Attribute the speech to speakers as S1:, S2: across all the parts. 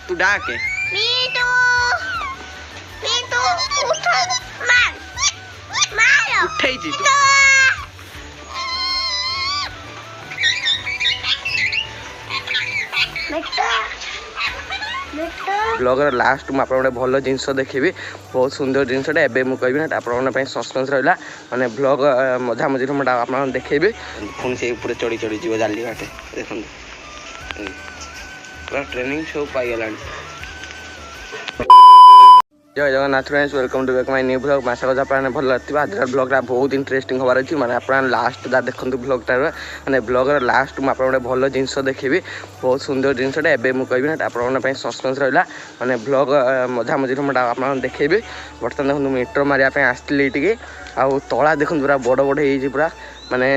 S1: तू डाके
S2: me too me too उठ मार मारो
S1: उठे जी तू ब्लॉगर लास्ट मु आपन भल जिनस देखी बहुत सुंदर जिनसटा एबे मु कहबी ना आपन सस्पेंस रहा माने ब्लॉग मझा मझी आप देखेबी पुणी से ऊपर चढ़ी चढ़ी जीव जाली बाटे देखो पूरा ट्रेनिंग सब पाईगला। Jai Jagannath friends welcome to back my new blog आशा करा आपने भल लगा आज ब्लॉगटा बहुत इंटरेस्टिंग हबार अच्छी मैंने आप लास्ट दा देखो ब्लॉगटार मैंने ब्लॉगर लास्ट मुझे आप भल जिनस देखी बहुत सुंदर जिनसटा एबे मु कहबी ना आपन सस्पेंस रहा माने ब्लॉग मझा मझी आप देखेबी बर्तमान देखो मीटर मारे आसती टे आउ तला देखो पूरा बड़ बड़ हो पूरा माने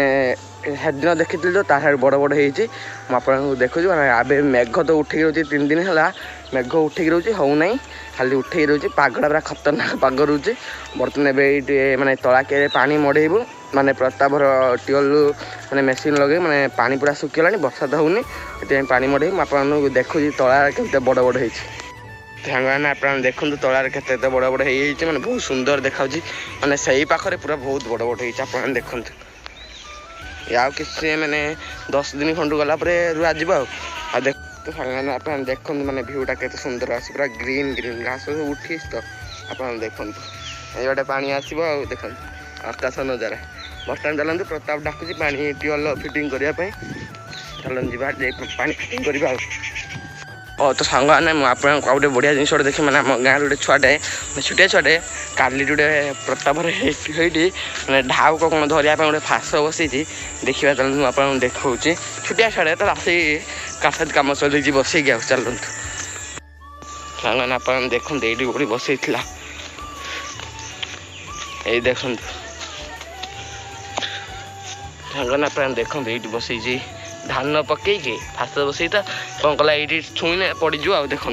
S1: हेदिन देखी जो तार बड़ बड़ हो देखुची मैंने आबे मेघ तो उठे रोचे 3 दिन है मेघ उठे रोचे हो ना खाली उठे रोचे पागड़ा पूरा खतरनाक पाग रोचे बर्तमान ये माने तला के पानी मड़ेबू माने प्रतापर ट्यूबवेल माने मेसीन लगे माने पानी पूरा सुखीगला वर्षा तो होनी ये पानी मड़ेबू आप देखुची तला के बड़ बड़ हो साने आप देखते तलार के बड़ बड़ हो मैंने बहुत सुंदर देखा मैंने से पाखे पूरा बहुत बड़ बड़ हो देखते या किसी मैंने 10 दिन खंड गला रुआ जा देख तो साने आप देखते मैंने भ्यूटा के सुंदर आस पूरा ग्रीन ग्रीन घास सब उठी तो आप देखते ये गोटे पानी आसो देख आकाश नजारा बर्तमान चलते प्रताप डाकुची पानी ट्यूबवेल फिटिंग करने चलन जा पानी फिटिंग करवा तो सांग आप गोटे बढ़िया जिन देखी मैंने आम गाँव गोटे छुआटे छोटिया छुआटे काली गोटे प्रताप मैंने ढाउ को कौन धरिया गोटे फास बसई देखा चलते आप देखा छोटिया छुआटे तो आसी काठ कम चलती बसई चलते सांग आप देखते ये गोटे बसई ये देखते सांग आप देखते ये बसई धान पकईकि फास बसई तो कौन कला ये छुईने पड़जु आ देखो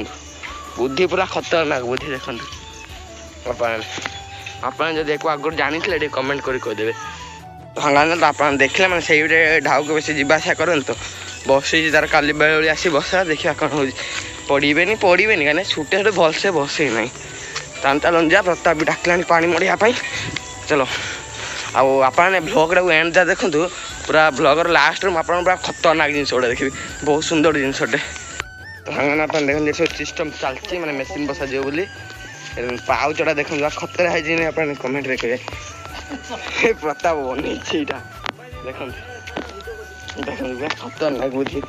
S1: बुद्धि पूरा खतरनाक बुद्धि देखो आप आगुरी जानी कमेंट कर कहीदेवे भांगा तो आप देखले मैंने से ढाउ को बेस जासा करें तो बसई तार काली बेल आसी बसा देखा कौन हो पड़े कहीं छुटे छुटे भलसे बसई ना तान चलन जा प्रताप भी डाकला पानी मड़ाई चलो आपने ब्लॉग एंड जा देखूँ पूरा ब्लॉगर लास्ट में आप पूरा खतरनाक जिन गोटे देखिए बहुत सुंदर जिनसटे भांगा आप देखते सब सिस्टम चलती मैंने मेसीन बसा बोली पाउचटा देखो खतरा है आप कमेंट कहे प्रताप बनी देखो देखो खतरनाक बुझी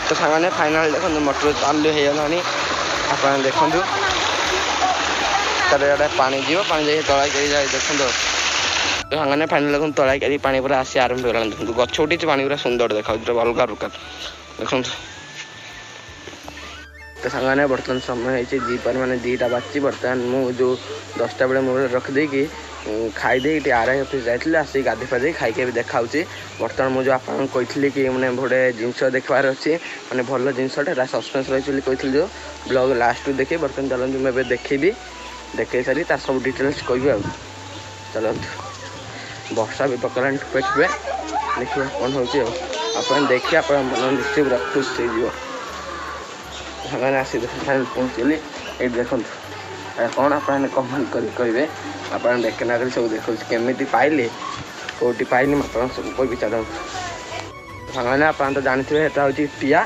S1: तो सामने फाइनाल देखो मोटर चालू हो गलानी आप देखो गोटे पानी जीव पानी जाए तला जाए देखो सामने फाइनाल देखो तला पानी पूरा आसी आरंभ होगा देखो गछ उठी पानी पूरा सुंदर देखा अलग प्रकार देखो तो सामने बर्तमान समय होती दीपार मैंने 2टा बाजी बर्तमान मुझे 10टा बेले मुझे रखिदे कि खाईदे आरआई ऑफिस जाइए आसिक गाधे फाधे खाई देखा बर्तमान मुझे आपको कही कि मैंने गोटे जिनस देखार अच्छे मैंने भल जिनसटा सस्पेंस रही कही जो ब्लॉग लास्ट देखे बर्तमान चलते मुझे देखेबी देखे सारी तार सब डिटेल्स कह चलते वर्षा भी पकड़ा ठुपे ठुपे देखिए कौन हो आप देखिए आप मन निश्चय पूरा खुश हो सामने आसी पहुँचली ये देखो कौन आप कमेंट करेंगे आप देखना कर सब देखो केमी पाइले कौटी पाइली आप सब कह चलते सामने आप तो जानते हैं हूँ टीआ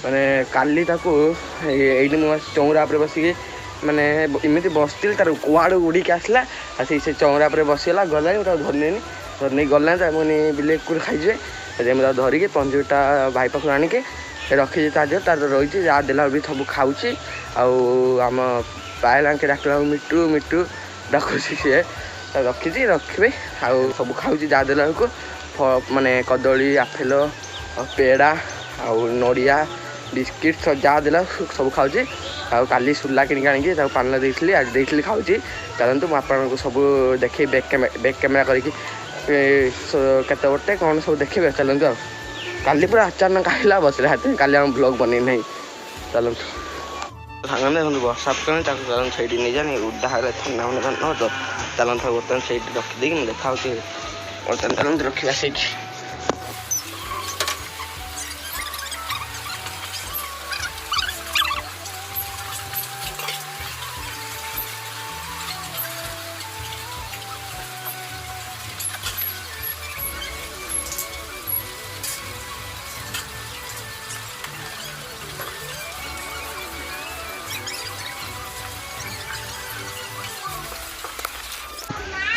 S1: मैंने काली ये चौरा पर बसिकी मैंने इमती बसती तार कुआड़ उड़ीक आसला से चौरा पर बसीगला गला धरनी धरनी गला मुझे बिले खाईजे मुझे धरिकी पंजुटा भाई पाख आणिके रखी तार रही जहाँ देला भी सब खाऊँ आम पायला डाकला मिटू मिटू डाकुची सी रखी रखे आउ सब खाऊँ जहाँ देला माने कदली आफेल पेड़ा आउ नड़िया बिस्किट सब जहाँ देला सब खाऊँ काली सुला किनिक आनिकी पान देती आज देती खाऊँ चलते मुझे सब देखे बैक कैमेरा करके गोटे कौन सब देखिए चलते काली पूरा अचानक आइला बस हाथ काली आम ब्लॉग बन नहीं चलते सामने देखो वर्षा चलन से नहीं जानी उदा ठंडा न तो चलते बर्तमान से रखीदे देखा बर्तमान चलते रखा से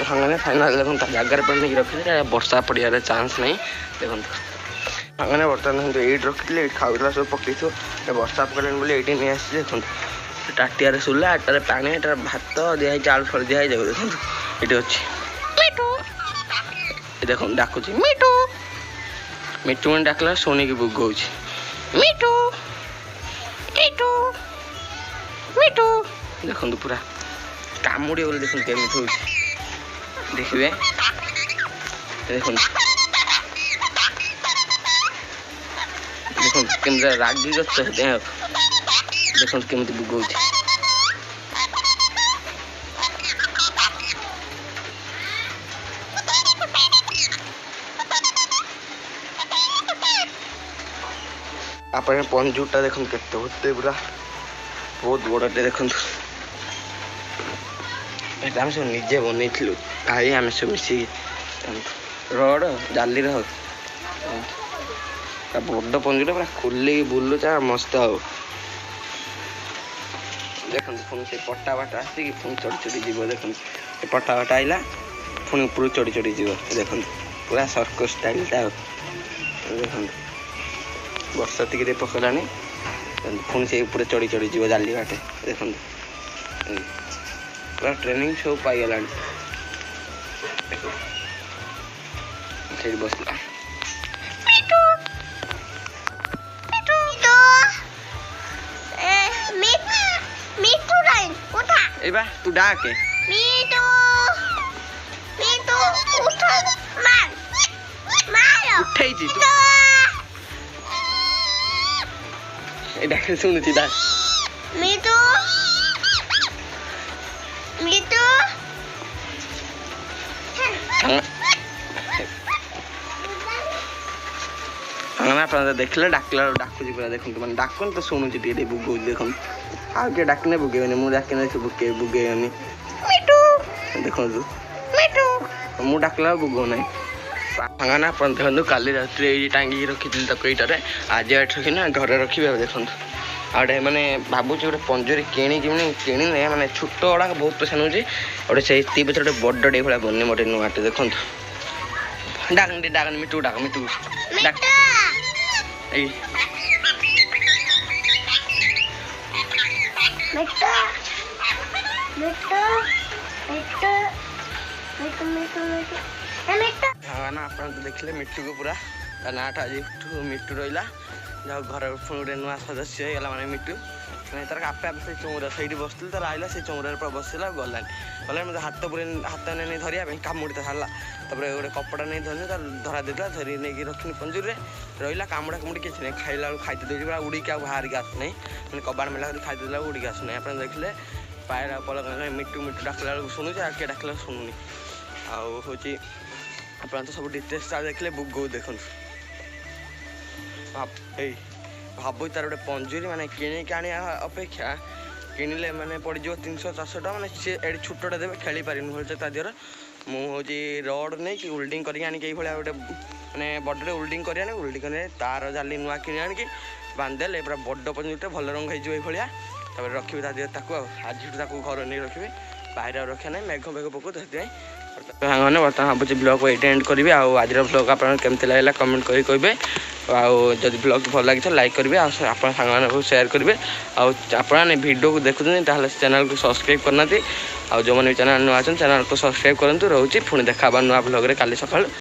S1: ସାଙ୍ଗମାନେ ଫାଇନାଲ୍ ଦେଖନ୍ତୁ ତା ଜାଗାରେ ପାଇଁ ନେଇକି ରଖିଥିଲେ ବର୍ଷା ପଡ଼ିବାର ଚାନ୍ସ ନାହିଁ ଦେଖନ୍ତୁ ସାଙ୍ଗମାନେ ବର୍ତ୍ତମାନ ଦେଖନ୍ତୁ ଏଇଠି ରଖିଥିଲେ ଏଇଠି ଖାଉଥିଲା ସବୁ ପକେଇଥିବ ବର୍ଷା ପକେଇଲାଣି ବୋଲି ଏଇଠି ନେଇ ଆସିଛି ଦେଖନ୍ତୁ टाटियारे सुला एटारे पानी एटारे भात दिखाई आलू फल दिखाई जाए देखो ये अच्छी मिठू देखो डाकुची मिठू मिठू मैंने डाकला शुणिक बुगौ मिठू मिठू मिठू देखो पूरा कामुड़ी बोले देखो केमी हो देखिए देखो देखो केमी रागी गच देखो केमी बुगौ आप पंजुटा देखो केते होते पूरा बहुत बड़टे देखो आम सब निजे बनई आई आम सब मिसी रड जाली बड़ पंजुटा पूरा खोल बुलुचा मस्त आ देखो पुणी से पट्टा बाट आसिक पुणी चढ़ी चढ़ी जीव देखो पट्टा बाट आइला पुणी ऊपर चढ़ी चढ़ी जीव देखो पूरा सर्कस स्टाइल देखो वर्षा टिके पकड़ानी पुणी से ऊपर चढ़ी चढ़ी जीव जाली बाटे देखो पूरा ट्रेनिंग सब पाईगला बसला एबा तू डाके
S2: मिठू मिठू उठ मार मारो
S1: उठै छी तू ए डाके सुनुची दा
S2: मिठू मिठू
S1: अंगना पर देखले डाकला डाकुची पूरा देखो माने डाकन तो सुनुची टे बुगौ देखो आ के डाकने बुगेनी मु डाकने से बुगेनी
S2: मिठू
S1: देखो तू
S2: मिठू
S1: मु डाकला बुगौ नहीं सांगाना अपन देखो काली रात टांगी रखी तक आज रखिना घर रखी देखो आड़े मैंने भावुँ गोटे पंजरी किणी मैंने छोट गुड़ाक बहुत पैसा नौ गोटे से गोटे बड़े भाया बनी मोटे नुआटे देखो डाकनी डाकनी मिठू डाक मिठू डाक
S2: मिठू मिठू मिठू मिठू मिठू मिठू
S1: ना आप देखिले मिठू को पूरा नाटा आज मिठू रहा जहाँ घर पुणी गोटे नुआ सदस्य होगा मैंने मिठू मैं तार आपे आपे से चौरा से बसती तार आइला से चौरार पूरा बसला गलानी गला मतलब हाथ पूरे हाथ नहीं धरिया कामुड़ी तो सारा तापर गोटे कपड़ा नहीं धरनी तार धरा देता धरी नहीं रखनी पंजूरी रहा कामुड़ा कामुड़ी किसी नहीं खाइला खाई दे पूरा उड़ी के बाहर के आसना मैंने कबाड़ मेला खाई देला उड़ी के आसना आप देखिले पायरा पल मिठू मिठू डाकला शुणुचे आगे डाकला शुणुनी आउ हूँ आप तो सब डिटेल्स देखिले बुगौ देखो भाव तार गोटे पंजूरी माने किणिक आने अपेक्षा किणिले माने पड़ज 300-400 टाँग मैंने सी ये छोटा देवे खेली पारि भलसे तादिहर मुझे रड नहीं कि उल्डिंग करके गोटे मैंने बड़े उल्डिंग कर तार जाली नुआ कि आनिकी बांधदेले पूरा बड़ पंजूरी भल रंग हो रखी तादिहर आज घर नहीं रखी बाहर रखा ना मेघ मेघ पकड़ से मैंने बर्तमान भावुँ ब्लॉग को ये एंड करी आज ब्लॉग आप लगे कमेंट करें जब ब्लॉग भल लगी लाइक करेंगे आप सेयार करेंगे आपने वीडियो को देखुं चैनल को सब्सक्राइब करना जो मैंने चैनल नुआ चैनल को सब्सक्राइब करूँ रोचे पुणी देखा नुआ ब्लॉग काली सकाल।